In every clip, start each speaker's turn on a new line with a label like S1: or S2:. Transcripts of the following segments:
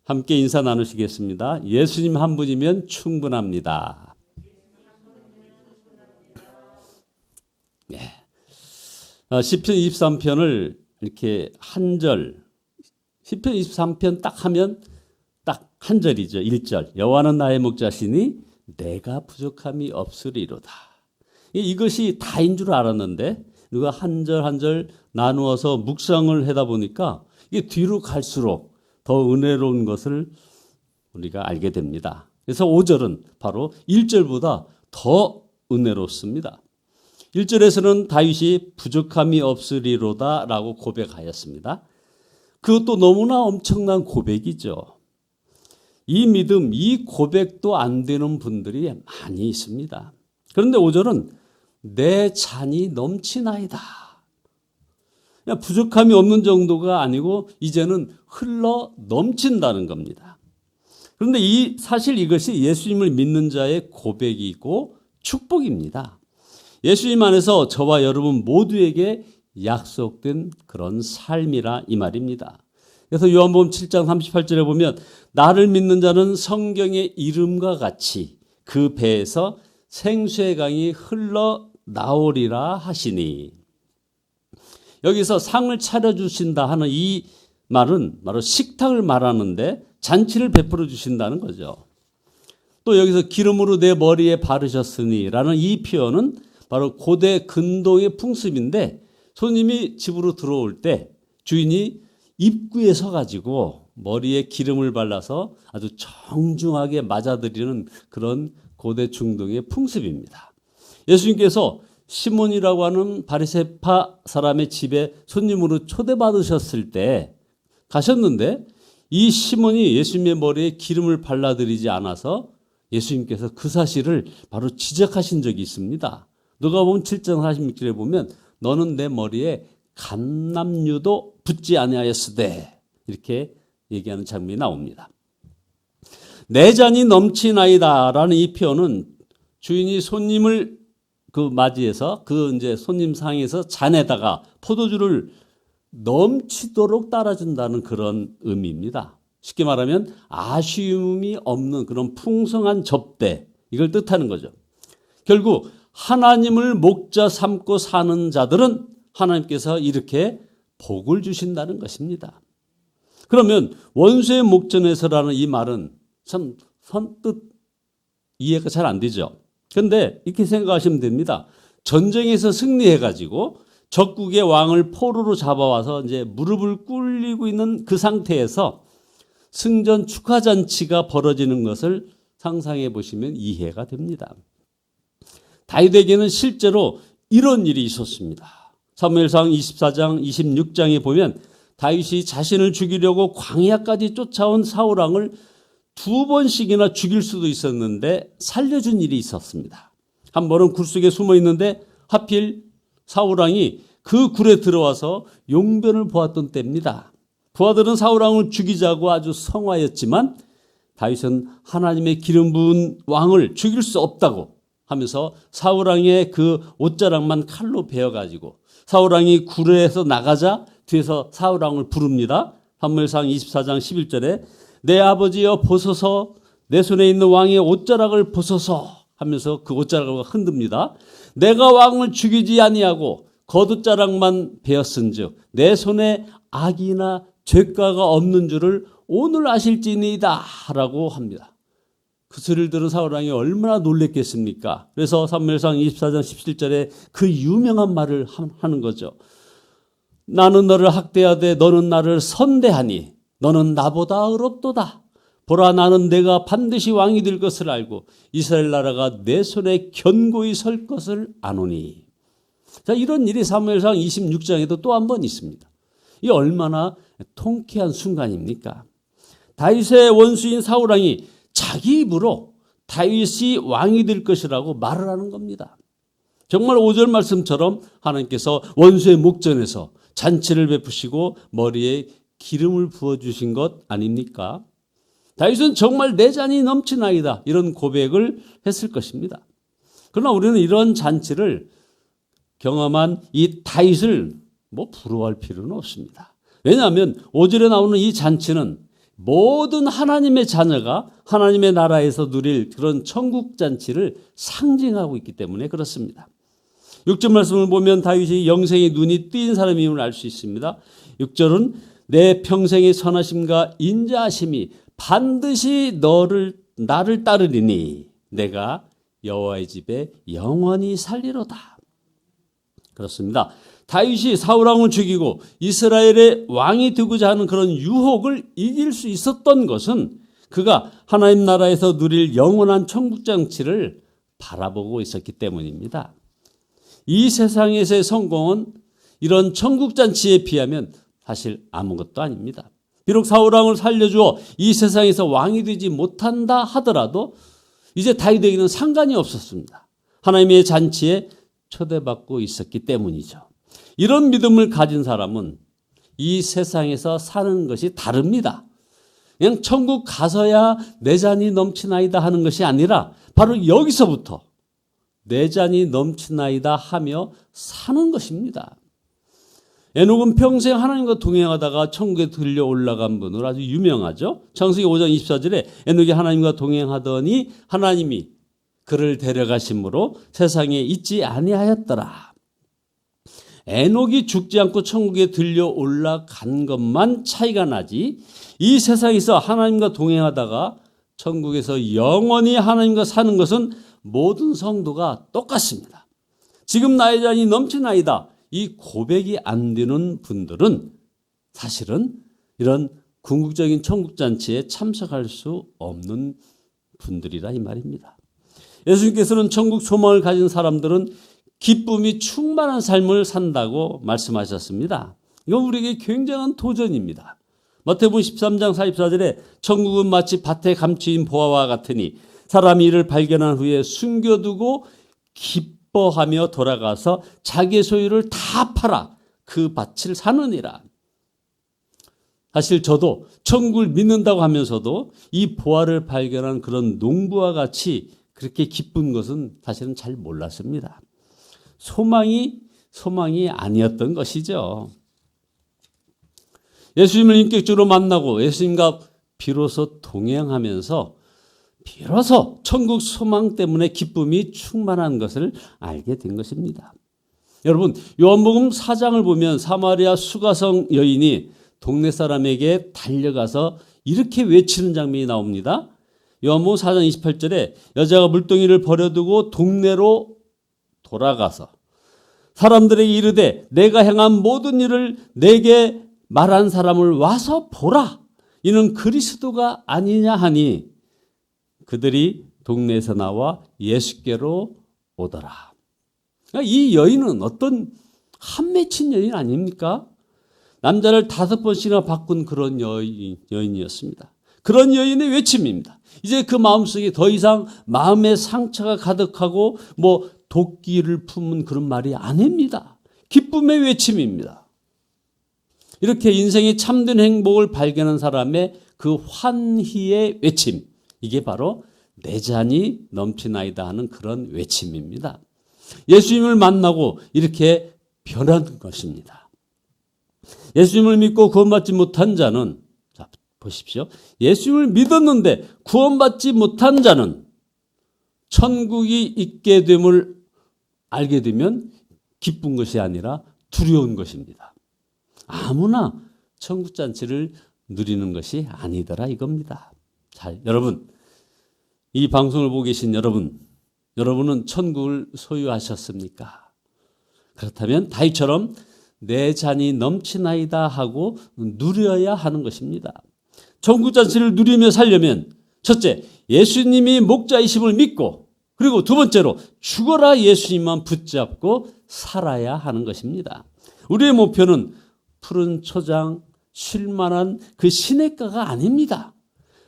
S1: 함께 인사 나누시겠습니다. 예수님 한 분이면 충분합니다. 네. 시편 23편을 이렇게 한 절, 시편 23편 딱 하면 딱 한 절이죠. 1절. 여호와는 나의 목자시니 내가 부족함이 없으리로다. 이것이 다인 줄 알았는데 누가 한 절 한 절 나누어서 묵상을 하다 보니까 이게 뒤로 갈수록 더 은혜로운 것을 우리가 알게 됩니다. 그래서 5절은 바로 1절보다 더 은혜롭습니다. 1절에서는 다윗이 부족함이 없으리로다 라고 고백하였습니다. 그것도 너무나 엄청난 고백이죠. 이 믿음, 이 고백도 안 되는 분들이 많이 있습니다. 그런데 5절은 내 잔이 넘치나이다. 그냥 부족함이 없는 정도가 아니고 이제는 흘러 넘친다는 겁니다. 그런데 사실 이것이 예수님을 믿는 자의 고백이고 축복입니다. 예수님 안에서 저와 여러분 모두에게 약속된 그런 삶이라 이 말입니다. 그래서 요한복음 7장 38절에 보면 나를 믿는 자는 성경의 이름과 같이 그 배에서 생수의 강이 흘러 나오리라 하시니, 여기서 상을 차려주신다 하는 이 말은 바로 식탁을 말하는데 잔치를 베풀어 주신다는 거죠. 또 여기서 기름으로 내 머리에 바르셨으니 라는 이 표현은 바로 고대 근동의 풍습인데, 손님이 집으로 들어올 때 주인이 입구에 서가지고 머리에 기름을 발라서 아주 정중하게 맞아들이는 그런 고대 중동의 풍습입니다. 예수님께서 시몬이라고 하는 바리새파 사람의 집에 손님으로 초대받으셨을 때 가셨는데 이 시몬이 예수님의 머리에 기름을 발라드리지 않아서 예수님께서 그 사실을 바로 지적하신 적이 있습니다. 누가복음 7장 46절에 보면 너는 내 머리에 감람유도 붓지 아니하였으되 이렇게 얘기하는 장면이 나옵니다. 내 잔이 넘치나이다 라는 이 표현은 주인이 손님을 맞이해서 이제 손님 상에서 잔에다가 포도주를 넘치도록 따라준다는 그런 의미입니다. 쉽게 말하면 아쉬움이 없는 그런 풍성한 접대, 이걸 뜻하는 거죠. 결국 하나님을 목자 삼고 사는 자들은 하나님께서 이렇게 복을 주신다는 것입니다. 그러면 원수의 목전에서라는 이 말은 참 선뜻 이해가 잘 안 되죠. 그런데 이렇게 생각하시면 됩니다. 전쟁에서 승리해가지고 적국의 왕을 포로로 잡아와서 이제 무릎을 꿇리고 있는 그 상태에서 승전 축하잔치가 벌어지는 것을 상상해 보시면 이해가 됩니다. 다윗에게는 실제로 이런 일이 있었습니다. 사무엘상 24장 26장에 보면 다윗이 자신을 죽이려고 광야까지 쫓아온 사울왕을 2번씩이나 죽일 수도 있었는데 살려준 일이 있었습니다. 한 번은 굴 속에 숨어 있는데 하필 사울왕이 그 굴에 들어와서 용변을 보았던 때입니다. 부하들은 사울왕을 죽이자고 아주 성화였지만 다윗은 하나님의 기름 부은 왕을 죽일 수 없다고 하면서 사울왕의 그 옷자락만 칼로 베어가지고 사울왕이 굴에서 나가자 뒤에서 사울왕을 부릅니다. 사무엘상 24장 11절에 내 아버지여 보소서, 내 손에 있는 왕의 옷자락을 보소서 하면서 그 옷자락을 흔듭니다. 내가 왕을 죽이지 아니하고 겉옷자락만 베었은즉 내 손에 악이나 죄가가 없는 줄을 오늘 아실지니이다 라고 합니다. 그 소리를 들은 사울왕이 얼마나 놀랬겠습니까? 그래서 사무엘상 24장 17절에 그 유명한 말을 하는 거죠. 나는 너를 학대하되 너는 나를 선대하니 너는 나보다 의롭도다. 보라, 나는 내가 반드시 왕이 될 것을 알고 이스라엘 나라가 내 손에 견고히 설 것을 아노니. 자, 이런 일이 사무엘상 26장에도 또 한 번 있습니다. 이 얼마나 통쾌한 순간입니까? 다윗의 원수인 사울왕이 자기 입으로 다윗이 왕이 될 것이라고 말을 하는 겁니다. 정말 5절 말씀처럼 하나님께서 원수의 목전에서 잔치를 베푸시고 머리에 기름을 부어주신 것 아닙니까? 다윗은 정말 내 잔이 넘치나이다 이런 고백을 했을 것입니다. 그러나 우리는 이런 잔치를 경험한 이 다윗을 부러워할 필요는 없습니다. 왜냐하면 5절에 나오는 이 잔치는 모든 하나님의 자녀가 하나님의 나라에서 누릴 그런 천국 잔치를 상징하고 있기 때문에 그렇습니다. 6절 말씀을 보면 다윗이 영생의 눈이 띄인 사람임을 알 수 있습니다. 6절은 내 평생의 선하심과 인자하심이 반드시 나를 따르리니 내가 여호와의 집에 영원히 살리로다. 그렇습니다. 다윗이 사울 왕을 죽이고 이스라엘의 왕이 되고자 하는 그런 유혹을 이길 수 있었던 것은 그가 하나님 나라에서 누릴 영원한 천국 잔치를 바라보고 있었기 때문입니다. 이 세상에서의 성공은 이런 천국 잔치에 비하면 사실 아무것도 아닙니다. 비록 사울 왕을 살려주어 이 세상에서 왕이 되지 못한다 하더라도 이제 다윗에게는 상관이 없었습니다. 하나님의 잔치에 초대받고 있었기 때문이죠. 이런 믿음을 가진 사람은 이 세상에서 사는 것이 다릅니다. 그냥 천국 가서야 내 잔이 넘치나이다 하는 것이 아니라 바로 여기서부터 내 잔이 넘치나이다 하며 사는 것입니다. 에녹은 평생 하나님과 동행하다가 천국에 들려 올라간 분으로 아주 유명하죠. 창세기 5장 24절에 에녹이 하나님과 동행하더니 하나님이 그를 데려가심으로 세상에 있지 아니하였더라. 에녹이 죽지 않고 천국에 들려 올라간 것만 차이가 나지 이 세상에서 하나님과 동행하다가 천국에서 영원히 하나님과 사는 것은 모든 성도가 똑같습니다. 지금 나의 잔이 넘치나이다. 이 고백이 안 되는 분들은 사실은 이런 궁극적인 천국잔치에 참석할 수 없는 분들이라 이 말입니다. 예수님께서는 천국 소망을 가진 사람들은 기쁨이 충만한 삶을 산다고 말씀하셨습니다. 이건 우리에게 굉장한 도전입니다. 마태복음 13장 44절에 천국은 마치 밭에 감추인 보화와 같으니 사람이 이를 발견한 후에 숨겨두고 기뻐하며 돌아가서 자기의 소유를 다 팔아 그 밭을 사느니라. 사실 저도 천국을 믿는다고 하면서도 이 보화를 발견한 그런 농부와 같이 그렇게 기쁜 것은 사실은 잘 몰랐습니다. 소망이 아니었던 것이죠. 예수님을 인격적으로 만나고 예수님과 비로소 동행하면서 비로소 천국 소망 때문에 기쁨이 충만한 것을 알게 된 것입니다. 여러분, 요한복음 4장을 보면 사마리아 수가성 여인이 동네 사람에게 달려가서 이렇게 외치는 장면이 나옵니다. 요한복음 4장 28절에 여자가 물동이를 버려두고 동네로 돌아가서 사람들에게 이르되 내가 행한 모든 일을 내게 말한 사람을 와서 보라. 이는 그리스도가 아니냐 하니 그들이 동네에서 나와 예수께로 오더라. 이 여인은 어떤 한 맺힌 여인 아닙니까? 남자를 5번씩이나 바꾼 그런 여인이었습니다. 그런 여인의 외침입니다. 이제 그 마음속에 더 이상 마음의 상처가 가득하고 도끼를 품은 그런 말이 아닙니다. 기쁨의 외침입니다. 이렇게 인생의 참된 행복을 발견한 사람의 그 환희의 외침, 이게 바로 내 잔이 넘치나이다 하는 그런 외침입니다. 예수님을 만나고 이렇게 변한 것입니다. 예수님을 믿고 구원받지 못한 자는, 자 보십시오. 예수님을 믿었는데 구원받지 못한 자는 천국이 있게 됨을 알게 되면 기쁜 것이 아니라 두려운 것입니다. 아무나 천국잔치를 누리는 것이 아니더라 이겁니다. 자, 여러분, 이 방송을 보고 계신 여러분은 천국을 소유하셨습니까? 그렇다면 다윗처럼 내 잔이 넘치나이다 하고 누려야 하는 것입니다. 천국잔치를 누리며 살려면 첫째, 예수님이 목자이심을 믿고, 그리고 두 번째로 죽어라 예수님만 붙잡고 살아야 하는 것입니다. 우리의 목표는 푸른 초장, 쉴만한 그 시냇가가 아닙니다.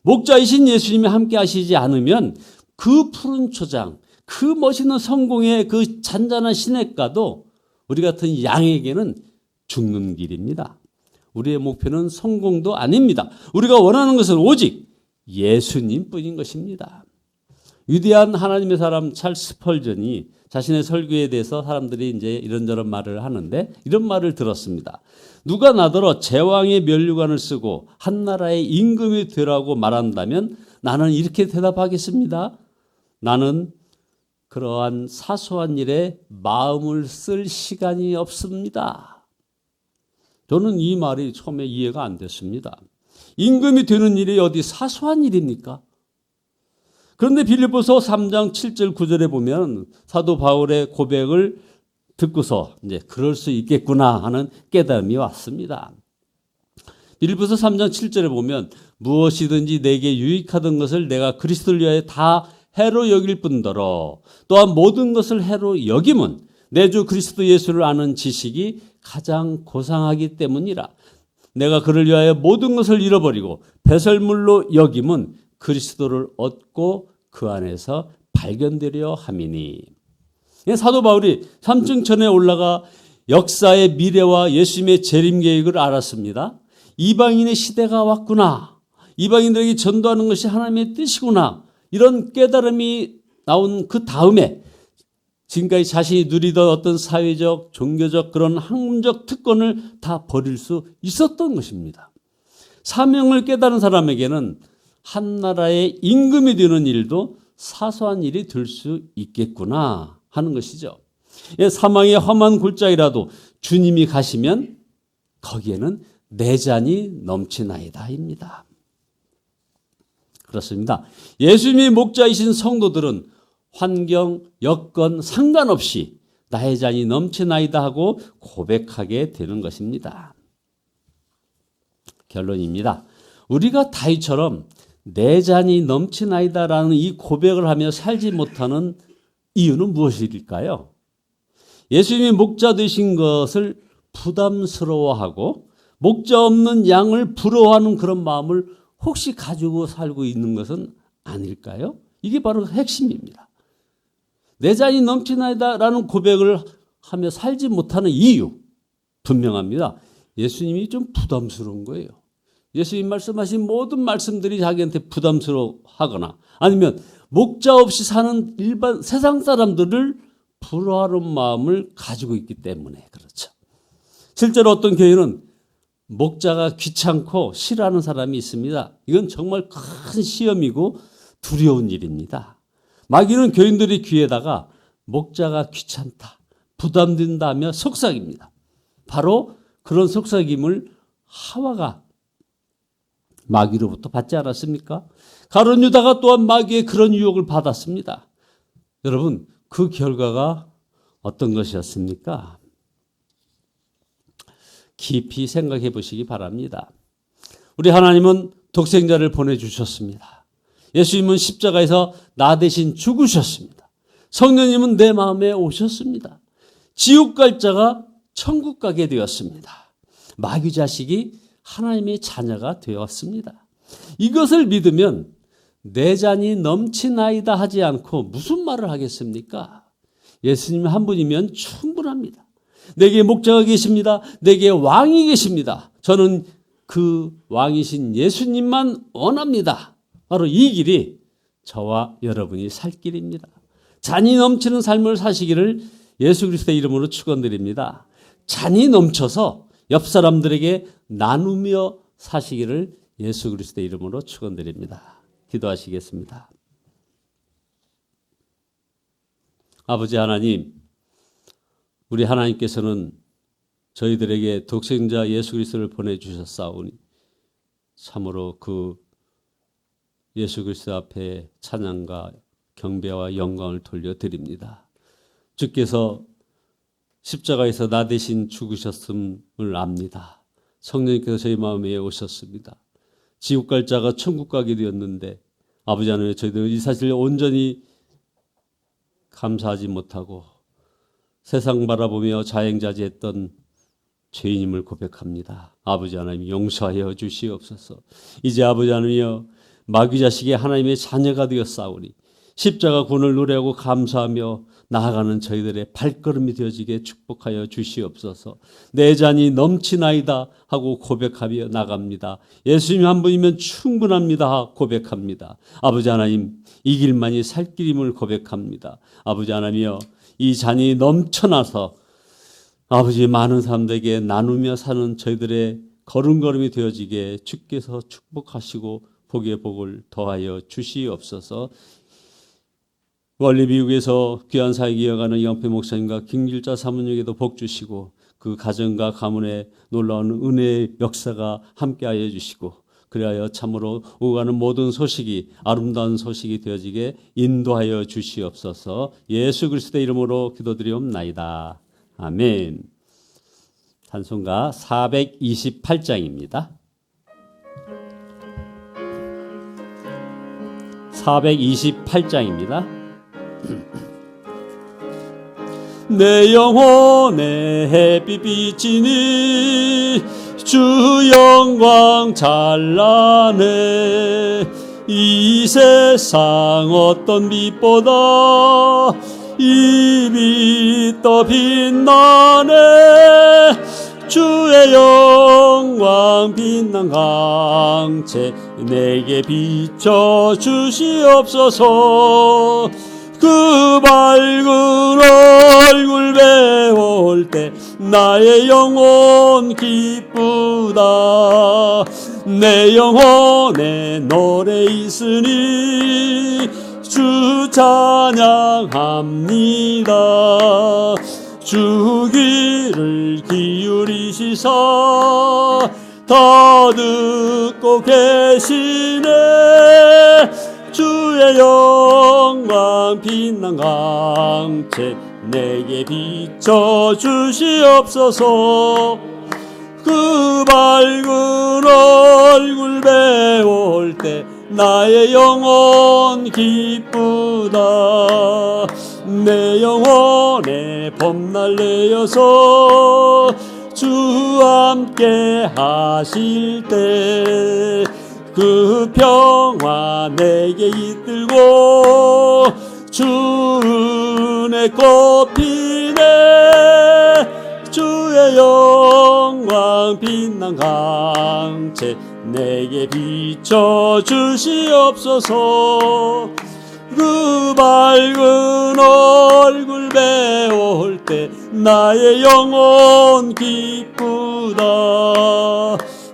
S1: 목자이신 예수님이 함께 하시지 않으면 그 푸른 초장, 그 멋있는 성공의 그 잔잔한 시냇가도 우리 같은 양에게는 죽는 길입니다. 우리의 목표는 성공도 아닙니다. 우리가 원하는 것은 오직 예수님뿐인 것입니다. 위대한 하나님의 사람 찰스 스펄전이 자신의 설교에 대해서 사람들이 이제 이런저런 말을 하는데 이런 말을 들었습니다. 누가 나더러 제왕의 면류관을 쓰고 한 나라의 임금이 되라고 말한다면 나는 이렇게 대답하겠습니다. 나는 그러한 사소한 일에 마음을 쓸 시간이 없습니다. 저는 이 말이 처음에 이해가 안 됐습니다. 임금이 되는 일이 어디 사소한 일입니까? 그런데 빌립보서 3장 7절 9절에 보면 사도 바울의 고백을 듣고서 이제 그럴 수 있겠구나 하는 깨달음이 왔습니다. 빌립보서 3장 7절에 보면 무엇이든지 내게 유익하던 것을 내가 그리스도를 위하여 다 해로 여길 뿐더러 또한 모든 것을 해로 여김은 내 주 그리스도 예수를 아는 지식이 가장 고상하기 때문이라. 내가 그를 위하여 모든 것을 잃어버리고 배설물로 여김은 그리스도를 얻고 그 안에서 발견되려 함이니. 사도 바울이 삼층천에 올라가 역사의 미래와 예수님의 재림 계획을 알았습니다. 이방인의 시대가 왔구나. 이방인들에게 전도하는 것이 하나님의 뜻이구나. 이런 깨달음이 나온 그 다음에 지금까지 자신이 누리던 어떤 사회적, 종교적 그런 학문적 특권을 다 버릴 수 있었던 것입니다. 사명을 깨달은 사람에게는 한 나라의 임금이 되는 일도 사소한 일이 될 수 있겠구나 하는 것이죠. 사망의 험한 골짜기라도 주님이 가시면 거기에는 내 잔이 넘치나이다입니다. 그렇습니다. 예수님이 목자이신 성도들은 환경, 여건 상관없이 나의 잔이 넘치나이다 하고 고백하게 되는 것입니다. 결론입니다. 우리가 다윗처럼 내 잔이 넘치나이다라는 이 고백을 하며 살지 못하는 이유는 무엇일까요? 예수님이 목자 되신 것을 부담스러워하고 목자 없는 양을 부러워하는 그런 마음을 혹시 가지고 살고 있는 것은 아닐까요? 이게 바로 핵심입니다. 내 잔이 넘치나이다라는 고백을 하며 살지 못하는 이유 분명합니다. 예수님이 좀 부담스러운 거예요. 예수님 말씀하신 모든 말씀들이 자기한테 부담스러워하거나 아니면 목자 없이 사는 일반 세상 사람들을 부러워하는 마음을 가지고 있기 때문에 그렇죠. 실제로 어떤 교회는 목자가 귀찮고 싫어하는 사람이 있습니다. 이건 정말 큰 시험이고 두려운 일입니다. 마귀는 교인들의 귀에다가 목자가 귀찮다, 부담된다 하며 속삭입니다. 바로 그런 속삭임을 하와가 마귀로부터 받지 않았습니까? 가룟 유다가 또한 마귀의 그런 유혹을 받았습니다. 여러분, 그 결과가 어떤 것이었습니까? 깊이 생각해 보시기 바랍니다. 우리 하나님은 독생자를 보내주셨습니다. 예수님은 십자가에서 나 대신 죽으셨습니다. 성령님은 내 마음에 오셨습니다. 지옥 갈 자가 천국 가게 되었습니다. 마귀 자식이 하나님의 자녀가 되었습니다. 이것을 믿으면 내 잔이 넘치나이다 하지 않고 무슨 말을 하겠습니까? 예수님 한 분이면 충분합니다. 내게 목자가 계십니다. 내게 왕이 계십니다. 저는 그 왕이신 예수님만 원합니다. 바로 이 길이 저와 여러분이 살 길입니다. 잔이 넘치는 삶을 사시기를 예수 그리스도의 이름으로 축원드립니다. 잔이 넘쳐서 옆 사람들에게 나누며 사시기를 예수 그리스도의 이름으로 축원드립니다. 기도하시겠습니다. 아버지 하나님, 우리 하나님께서는 저희들에게 독생자 예수 그리스도를 보내주셨사오니 참으로 그 예수 그리스도 앞에 찬양과 경배와 영광을 돌려드립니다. 주께서 십자가에서 나 대신 죽으셨음을 압니다. 성령님께서 저희 마음에 오셨습니다. 지옥 갈 자가 천국 가게 되었는데 아버지 하나님, 저희들 이 사실을 온전히 감사하지 못하고 세상 바라보며 자행자재했던 죄인임을 고백합니다. 아버지 하나님, 용서하여 주시옵소서. 이제 아버지 하나님이여, 마귀 자식이 하나님의 자녀가 되었사오니 십자가 군을 노래하고 감사하며 나아가는 저희들의 발걸음이 되어지게 축복하여 주시옵소서. 내 잔이 넘치나이다 하고 고백하며 나갑니다. 예수님 한 분이면 충분합니다 고백합니다. 아버지 하나님, 이 길만이 살 길임을 고백합니다. 아버지 하나님이여, 이 잔이 넘쳐나서 아버지 많은 사람들에게 나누며 사는 저희들의 걸음걸음이 되어지게 주께서 축복하시고 복의 복을 더하여 주시옵소서. 멀리 미국에서 귀한 사역 이어가는 영필 목사님과 김길자 사모님에게도 복 주시고 그 가정과 가문에 놀라운 은혜의 역사가 함께하여 주시고 그리하여 참으로 오가는 모든 소식이 아름다운 소식이 되어지게 인도하여 주시옵소서. 예수 그리스도의 이름으로 기도드리옵나이다. 아멘. 찬송가 428장입니다. 428장입니다. 내 영혼의 햇빛 비치니 주 영광 찬란해. 이 세상 어떤 빛보다 이 빛 더 빛나네. 주의 영광 빛난 강체 내게 비춰 주시옵소서. 그 밝은 얼굴 배울 때 나의 영혼 기쁘다. 내 영혼에 노래 있으니 주 찬양합니다. 주 귀를 기울이시사 다 듣고 계시네. 주의 영광 빛난 강체 내게 비춰 주시옵소서. 그 밝은 얼굴 배울 때 나의 영혼 기쁘다. 내 영혼에 봄날 내어서 주 함께 하실 때 그 평화 내게 깃들고 주 은혜 꽃피네. 주의 영광 빛난 강체 내게 비춰 주시옵소서. 그 밝은 얼굴 배울 때 나의 영혼 기쁘다.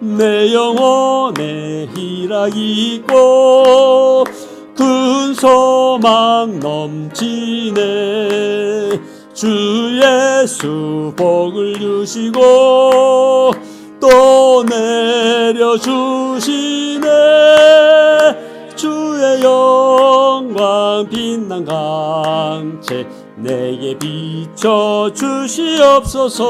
S1: 내 영혼에 희락이 있고 큰 소망 넘치네. 주 예수 복을 주시고 또 내려주시네. 주의 영광 빛난 강체 내게 비춰 주시옵소서.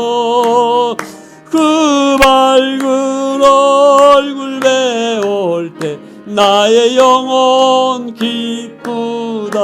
S1: 그 밝은 얼굴 배울 때 나의 영혼 기쁘다.